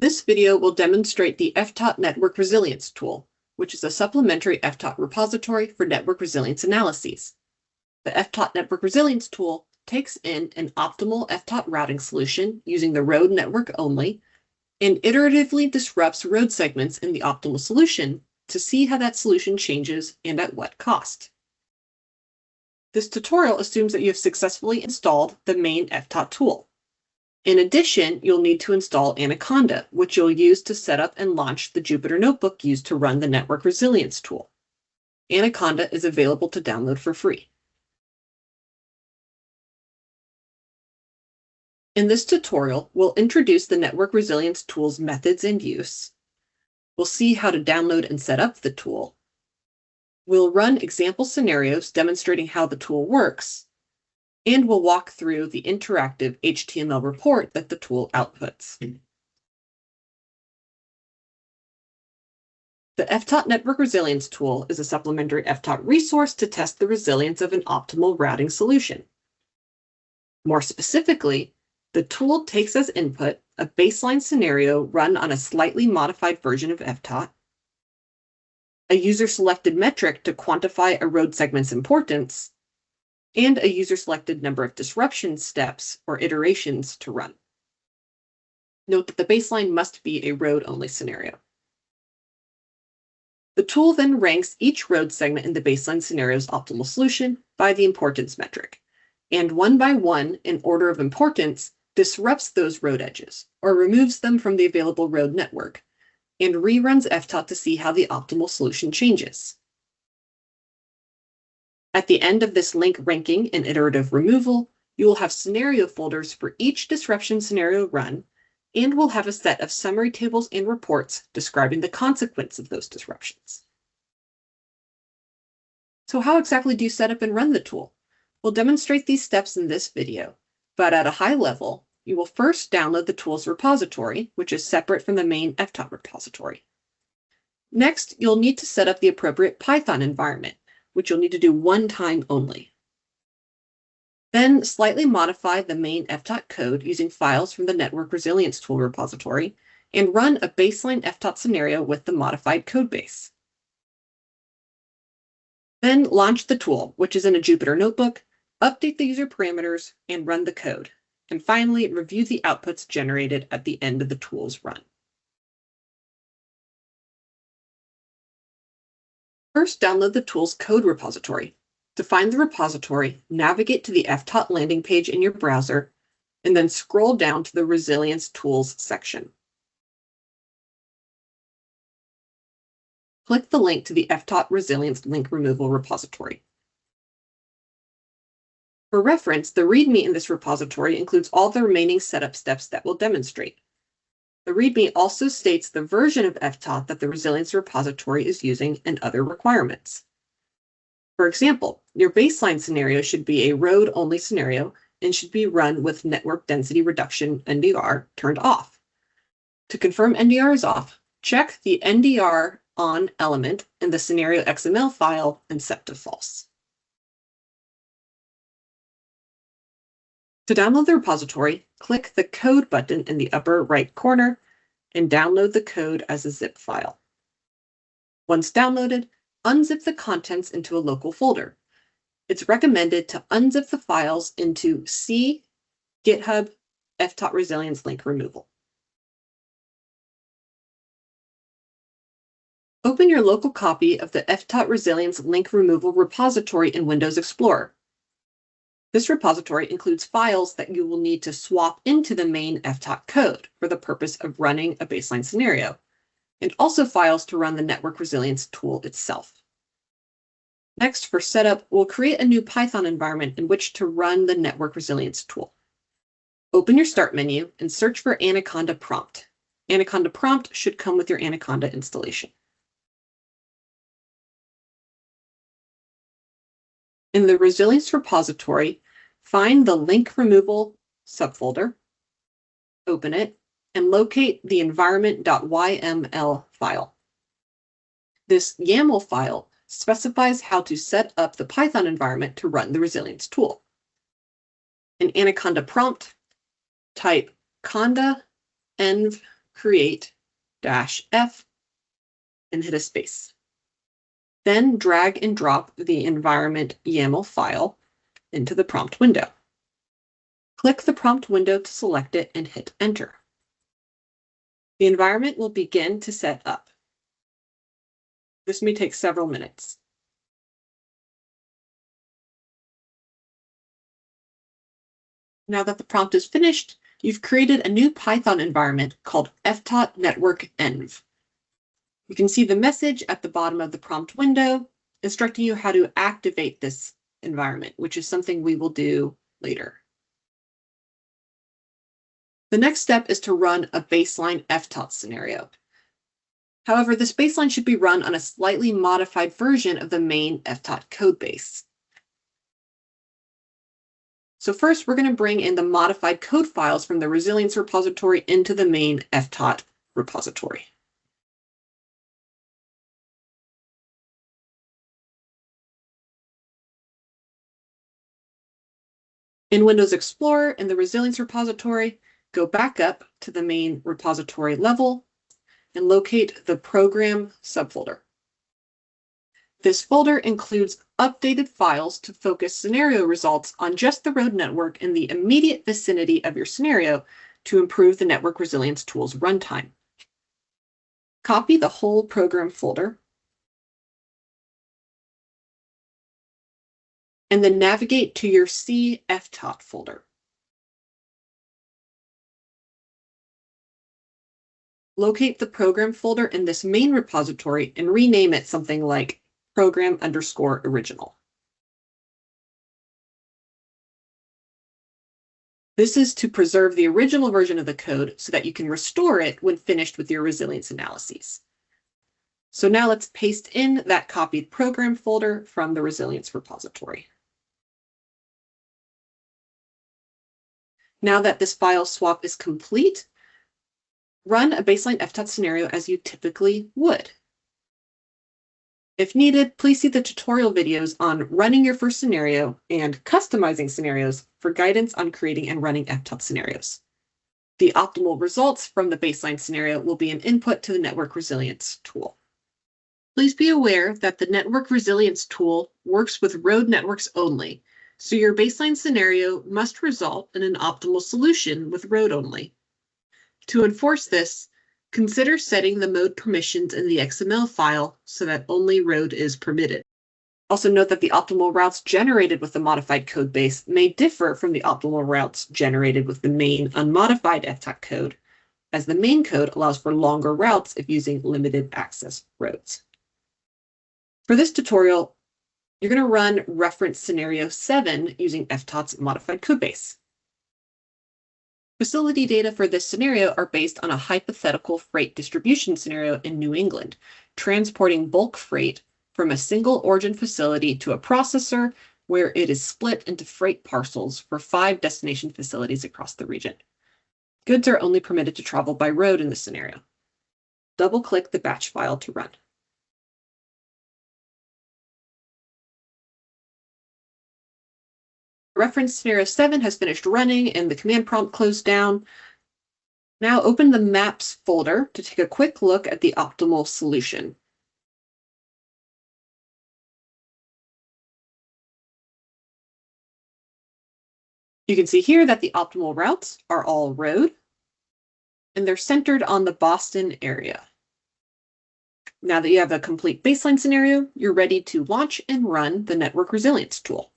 This video will demonstrate the FTOT Network Resilience tool, which is a supplementary FTOT repository for network resilience analyses. The FTOT Network Resilience tool takes in an optimal FTOT routing solution using the road network only and iteratively disrupts road segments in the optimal solution to see how that solution changes and at what cost. This tutorial assumes that you have successfully installed the main FTOT tool. In addition, you'll need to install Anaconda, which you'll use to set up and launch the Jupyter Notebook used to run the Network Resilience tool. Anaconda is available to download for free. In this tutorial, we'll introduce the Network Resilience tool's methods and use. We'll see how to download and set up the tool. We'll run example scenarios demonstrating how the tool works, and we'll walk through the interactive HTML report that the tool outputs. The FTOT Network Resilience tool is a supplementary FTOT resource to test the resilience of an optimal routing solution. More specifically, the tool takes as input a baseline scenario run on a slightly modified version of FTOT, a user-selected metric to quantify a road segment's importance, and a user-selected number of disruption steps or iterations to run. Note that the baseline must be a road-only scenario. The tool then ranks each road segment in the baseline scenario's optimal solution by the importance metric, and one by one, in order of importance, disrupts those road edges, or removes them from the available road network, and reruns FTOT to see how the optimal solution changes. At the end of this link ranking and iterative removal, you will have scenario folders for each disruption scenario run, and we'll have a set of summary tables and reports describing the consequence of those disruptions. So how exactly do you set up and run the tool? We'll demonstrate these steps in this video, but at a high level, you will first download the tool's repository, which is separate from the main FTOT repository. Next, you'll need to set up the appropriate Python environment, which you'll need to do one time only. Then slightly modify the main FTOT code using files from the Network Resilience tool repository and run a baseline FTOT scenario with the modified codebase. Then launch the tool, which is in a Jupyter Notebook, update the user parameters, and run the code. And finally, review the outputs generated at the end of the tool's run. First, download the tool's code repository. To find the repository, navigate to the FTOT landing page in your browser, and then scroll down to the Resilience Tools section. Click the link to the FTOT Resilience link removal repository. For reference, the README in this repository includes all the remaining setup steps that we'll demonstrate. The README also states the version of FTOT that the Resilience repository is using and other requirements. For example, your baseline scenario should be a road-only scenario and should be run with network density reduction NDR turned off. To confirm NDR is off, check the NDR on element in the scenario XML file and set to false. To download the repository, click the Code button in the upper right corner and download the code as a zip file. Once downloaded, unzip the contents into a local folder. It's recommended to unzip the files into C, GitHub, FTOT Resilience link removal. Open your local copy of the FTOT Resilience link removal repository in Windows Explorer. This repository includes files that you will need to swap into the main FTOT code for the purpose of running a baseline scenario, and also files to run the Network Resilience tool itself. Next, for setup, we'll create a new Python environment in which to run the Network Resilience tool. Open your Start menu and search for Anaconda prompt. Anaconda prompt should come with your Anaconda installation. In the Resilience repository, find the link removal subfolder, open it, and locate the environment.yml file. This YAML file specifies how to set up the Python environment to run the Resilience tool. In Anaconda prompt, type conda env create -F and hit a space. Then drag and drop the environment YAML file into the prompt window. Click the prompt window to select it and hit enter. The environment will begin to set up. This may take several minutes. Now that the prompt is finished, you've created a new Python environment called FTOT Network Env. You can see the message at the bottom of the prompt window instructing you how to activate this environment, which is something we will do later. The next step is to run a baseline FTOT scenario. However, this baseline should be run on a slightly modified version of the main FTOT codebase. So first, we're going to bring in the modified code files from the resilience repository into the main FTOT repository. In Windows Explorer, in the resilience repository, go back up to the main repository level and locate the program subfolder. This folder includes updated files to focus scenario results on just the road network in the immediate vicinity of your scenario to improve the network resilience tool's runtime. Copy the whole program folder and then navigate to your C FTOT folder. Locate the program folder in this main repository and rename it something like program_original. This is to preserve the original version of the code so that you can restore it when finished with your resilience analyses. So now let's paste in that copied program folder from the resilience repository. Now that this file swap is complete, run a baseline FTOT scenario as you typically would. If needed, please see the tutorial videos on running your first scenario and customizing scenarios for guidance on creating and running FTOT scenarios. The optimal results from the baseline scenario will be an input to the network resilience tool. Please be aware that the network resilience tool works with road networks only, so your baseline scenario must result in an optimal solution with road only. To enforce this, consider setting the mode permissions in the XML file so that only road is permitted. Also note that the optimal routes generated with the modified code base may differ from the optimal routes generated with the main unmodified FTOT code, as the main code allows for longer routes if using limited access roads. For this tutorial, you're going to run reference scenario 7 using FTOT's modified codebase. Facility data for this scenario are based on a hypothetical freight distribution scenario in New England, transporting bulk freight from a single origin facility to a processor where it is split into freight parcels for 5 destination facilities across the region. Goods are only permitted to travel by road in this scenario. Double-click the batch file to run. Reference scenario 7 has finished running and the command prompt closed down. Now open the maps folder to take a quick look at the optimal solution. You can see here that the optimal routes are all road, and they're centered on the Boston area. Now that you have a complete baseline scenario, you're ready to launch and run the network resilience tool.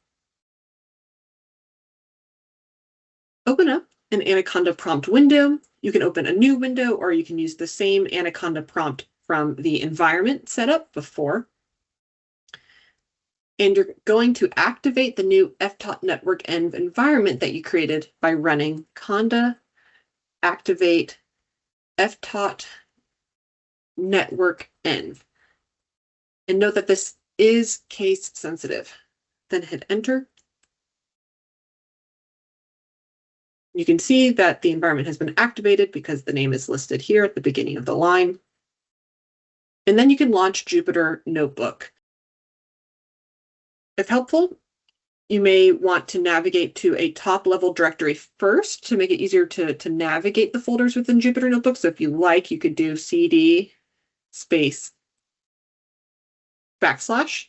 Open up an Anaconda prompt window. You can open a new window, or you can use the same Anaconda prompt from the environment setup before. And you're going to activate the new FTOT network env environment that you created by running conda activate FTOT network env. And note that this is case sensitive. Then hit enter. You can see that the environment has been activated because the name is listed here at the beginning of the line. And then you can launch Jupyter Notebook. If helpful, You may want to navigate to a top-level directory first to make it easier to navigate the folders within Jupyter Notebook. So if you like, you could do CD space /,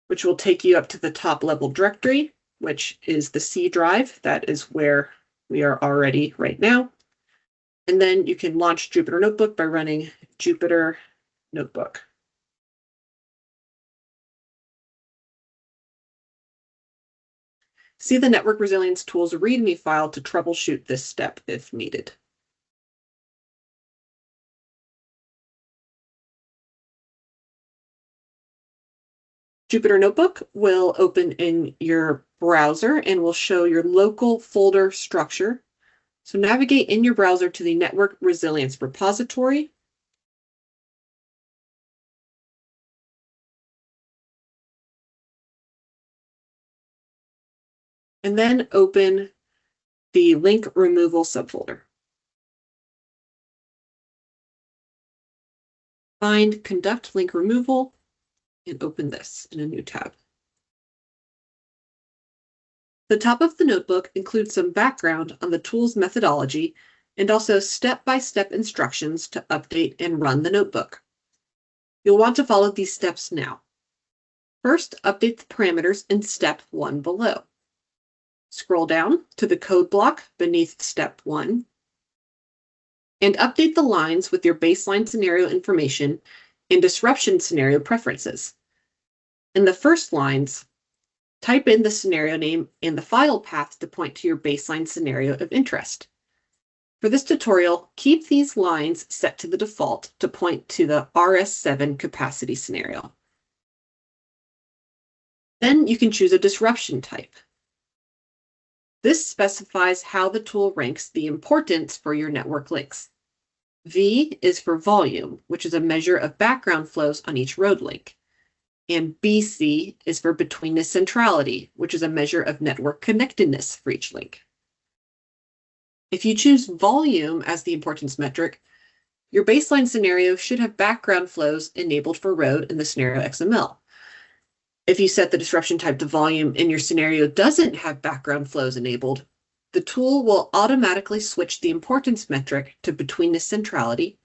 which will take you up to the top-level directory, which is the C drive. That is where we are already right now. And then you can launch Jupyter Notebook by running Jupyter Notebook. See the Network Resilience Tools README file to troubleshoot this step if needed. Jupyter Notebook will open in your browser and will show your local folder structure. So navigate in your browser to the Network Resilience repository. And then open the link removal subfolder. Find Conduct Link Removal and open this in a new tab. The top of the notebook includes some background on the tool's methodology and also step-by-step instructions to update and run the notebook. You'll want to follow these steps now. First, update the parameters in step 1 below. Scroll down to the code block beneath step 1 and update the lines with your baseline scenario information and disruption scenario preferences. In the first lines, type in the scenario name and the file path to point to your baseline scenario of interest. For this tutorial, keep these lines set to the default to point to the RS7 capacity scenario. Then you can choose a disruption type. This specifies how the tool ranks the importance for your network links. V is for volume, which is a measure of background flows on each road link. And BC is for betweenness centrality, which is a measure of network connectedness for each link. If you choose volume as the importance metric, your baseline scenario should have background flows enabled for road in the scenario XML. If you set the disruption type to volume and your scenario doesn't have background flows enabled, the tool will automatically switch the importance metric to betweenness centrality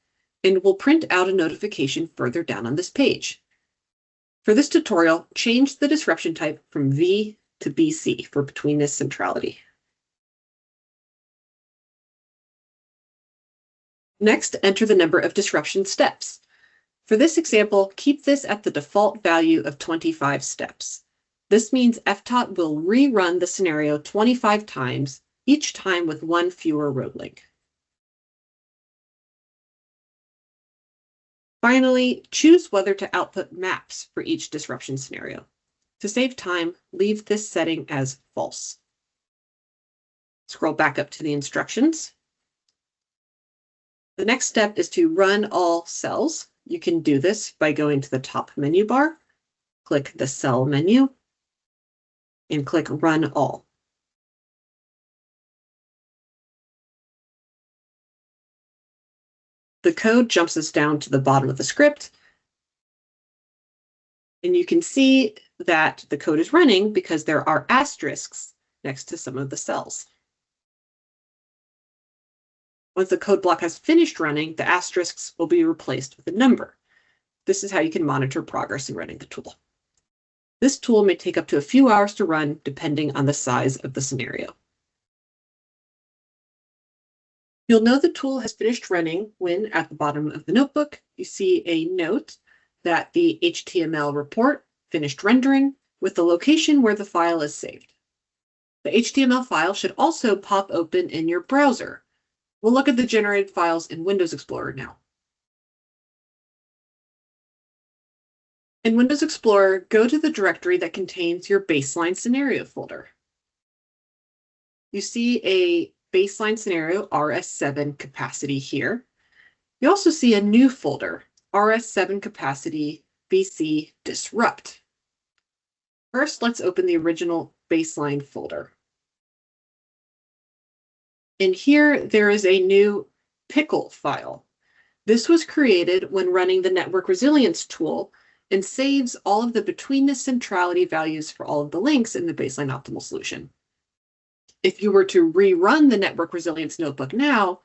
and will print out a notification further down on this page. For this tutorial, change the disruption type from V to BC for betweenness centrality. Next, enter the number of disruption steps. For this example, keep this at the default value of 25 steps. This means FTOT will rerun the scenario 25 times, each time with one fewer road link. Finally, choose whether to output maps for each disruption scenario. To save time, leave this setting as false. Scroll back up to the instructions. The next step is to run all cells. You can do this by going to the top menu bar, click the cell menu, and click Run All. The code jumps us down to the bottom of the script, and you can see that the code is running because there are asterisks next to some of the cells. Once the code block has finished running, the asterisks will be replaced with a number. This is how you can monitor progress in running the tool. This tool may take up to a few hours to run, depending on the size of the scenario. You'll know the tool has finished running when, at the bottom of the notebook, you see a note that the HTML report finished rendering with the location where the file is saved. The HTML file should also pop open in your browser. We'll look at the generated files in Windows Explorer now. In Windows Explorer, go to the directory that contains your baseline scenario folder. You see a baseline scenario RS7 capacity here. You also see a new folder, RS7 capacity BC disrupt. First, let's open the original baseline folder. In here, there is a new pickle file. This was created when running the Network Resilience tool and saves all of the betweenness centrality values for all of the links in the baseline optimal solution. If you were to rerun the network resilience notebook now,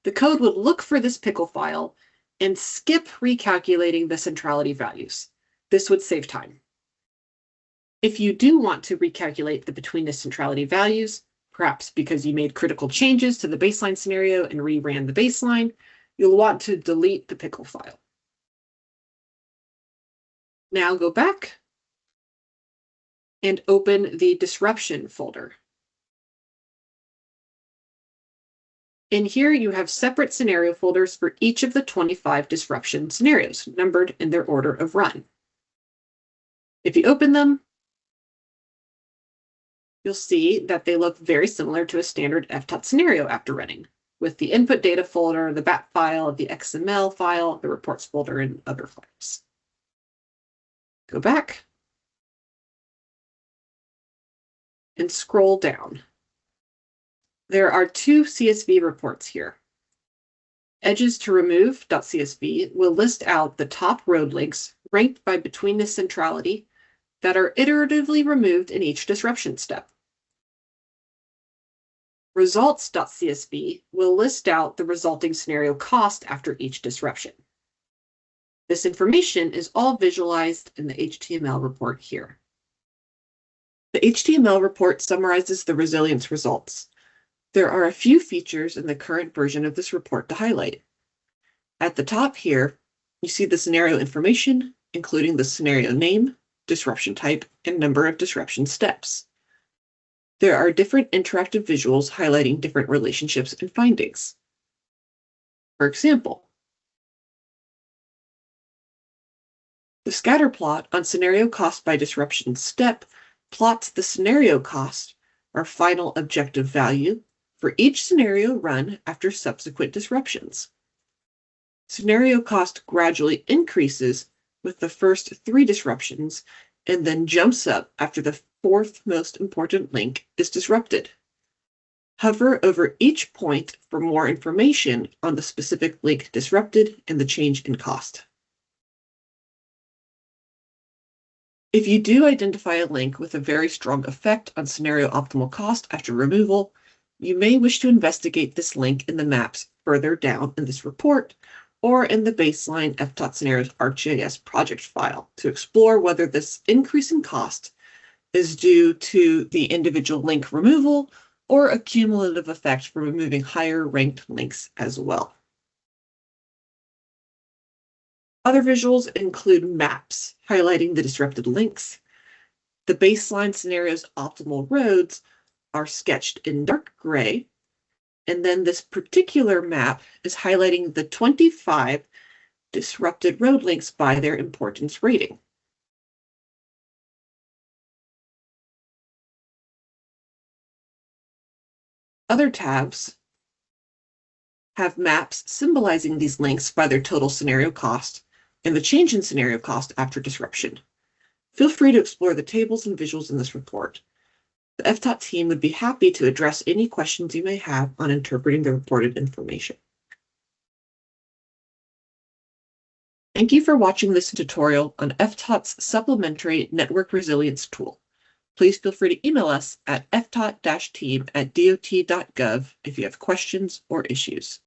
the code would look for this pickle file and skip recalculating the centrality values. This would save time. If you do want to recalculate the betweenness centrality values, perhaps because you made critical changes to the baseline scenario and reran the baseline, you'll want to delete the pickle file. Now go back and open the disruption folder. In here, you have separate scenario folders for each of the 25 disruption scenarios, numbered in their order of run. If you open them, you'll see that they look very similar to a standard FTOT scenario after running, with the input data folder, the BAT file, the XML file, the reports folder, and other files. Go back and scroll down. There are two CSV reports here. Edges to remove.csv will list out the top road links ranked by betweenness centrality that are iteratively removed in each disruption step. Results.csv will list out the resulting scenario cost after each disruption. This information is all visualized in the HTML report here. The HTML report summarizes the resilience results. There are a few features in the current version of this report to highlight. At the top here, you see the scenario information, including the scenario name, disruption type, and number of disruption steps. There are different interactive visuals highlighting different relationships and findings. For example, the scatter plot on scenario cost by disruption step plots the scenario cost, or final objective value, for each scenario run after subsequent disruptions. Scenario cost gradually increases with the first 3 disruptions and then jumps up after the 4th most important link is disrupted. Hover over each point for more information on the specific link disrupted and the change in cost. If you do identify a link with a very strong effect on scenario optimal cost after removal, you may wish to investigate this link in the maps further down in this report or in the baseline FTOT scenarios ArcGIS project file to explore whether this increase in cost is due to the individual link removal or a cumulative effect from removing higher ranked links as well. Other visuals include maps highlighting the disrupted links. The baseline scenario's optimal roads are sketched in dark gray, and then this particular map is highlighting the 25 disrupted road links by their importance rating. Other tabs have maps symbolizing these links by their total scenario cost and the change in scenario cost after disruption. Feel free to explore the tables and visuals in this report. The FTOT team would be happy to address any questions you may have on interpreting the reported information. Thank you for watching this tutorial on FTOT's Supplementary Network Resilience Tool. Please feel free to email us at ftot-team@dot.gov if you have questions or issues.